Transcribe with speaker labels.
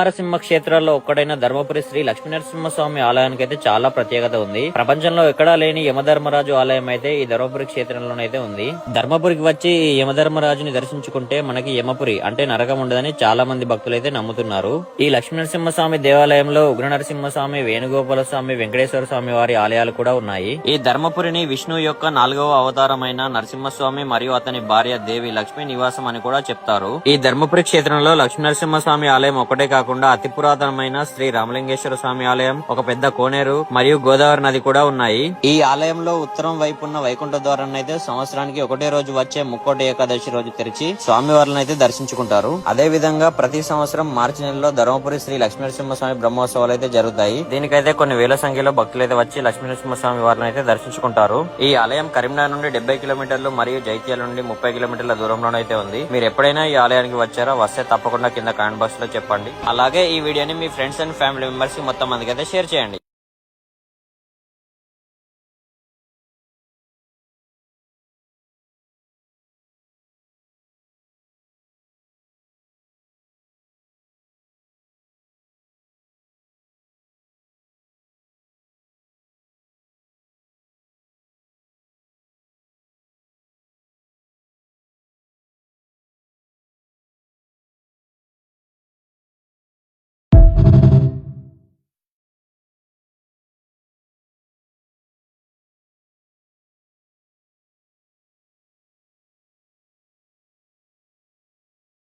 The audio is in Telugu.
Speaker 1: నరసింహ క్షేత్రాల్లో ఒక్కడైన ధర్మపురి శ్రీ లక్ష్మీనరసింహస్వామి ఆలయానికి అయితే చాలా ప్రత్యేకత ఉంది. ప్రపంచంలో ఎక్కడా లేని యమధర్మరాజు ఆలయం అయితే ఈ ధర్మపురి క్షేత్రంలోనైతే ఉంది. ధర్మపురికి వచ్చి ఈ యమధర్మరాజుని దర్శించుకుంటే మనకి యమపురి అంటే నరకం ఉండదని చాలా మంది భక్తులైతే నమ్ముతున్నారు. ఈ లక్ష్మీనరసింహస్వామి దేవాలయంలో ఉగ్ర నరసింహస్వామి, వేణుగోపాల స్వామి, వెంకటేశ్వర స్వామి వారి ఆలయాలు కూడా ఉన్నాయి. ఈ ధర్మపురిని విష్ణు యొక్క 4వ అవతారమైన నరసింహస్వామి మరియు అతని భార్య దేవి లక్ష్మీ నివాసం అని కూడా చెప్తారు. ఈ ధర్మపురి క్షేత్రంలో లక్ష్మీనరసింహస్వామి ఆలయం ఒకటే కాకుండా అతి పురాతనమైన శ్రీ రామలింగేశ్వర స్వామి ఆలయం, ఒక పెద్ద కోనేరు మరియు గోదావరి నది కూడా ఉన్నాయి. ఈ ఆలయంలో ఉత్తరం వైపు ఉన్న వైకుంఠ ద్వారాన్ని అయితే సంవత్సరానికి ఒకటే రోజు వచ్చే ముక్కోటి ఏకాదశి రోజు తెరిచి స్వామివారిని అయితే దర్శించుకుంటారు. అదే విధంగా ప్రతి సంవత్సరం మార్చి నెలలో ధర్మపురి శ్రీ లక్ష్మీనరసింహస్వామి బ్రహ్మోత్సవాలు అయితే జరుగుతాయి. దీనికైతే కొన్ని వేల సంఖ్యలో భక్తులు అయితే వచ్చి లక్ష్మీనరసింహస్వామి వారిని అయితే దర్శించుకుంటారు. ఈ ఆలయం కరీంనగర్ నుండి 70 కిలోమీటర్లు మరియు జైత్యాల నుండి 30 కిలోమీటర్ల దూరంలోనైతే ఉంది. మీరు ఎప్పుడైనా ఈ ఆలయానికి వచ్చారో వస్తే తప్పకుండా కింద కామెంట్ బాక్స్ లో చెప్పండి. అలాగే ఈ వీడియోని మీ ఫ్రెండ్స్ అండ్ ఫ్యామిలీ మెంబర్స్ కి మొత్తం మందికి అయితే షేర్ చేయండి.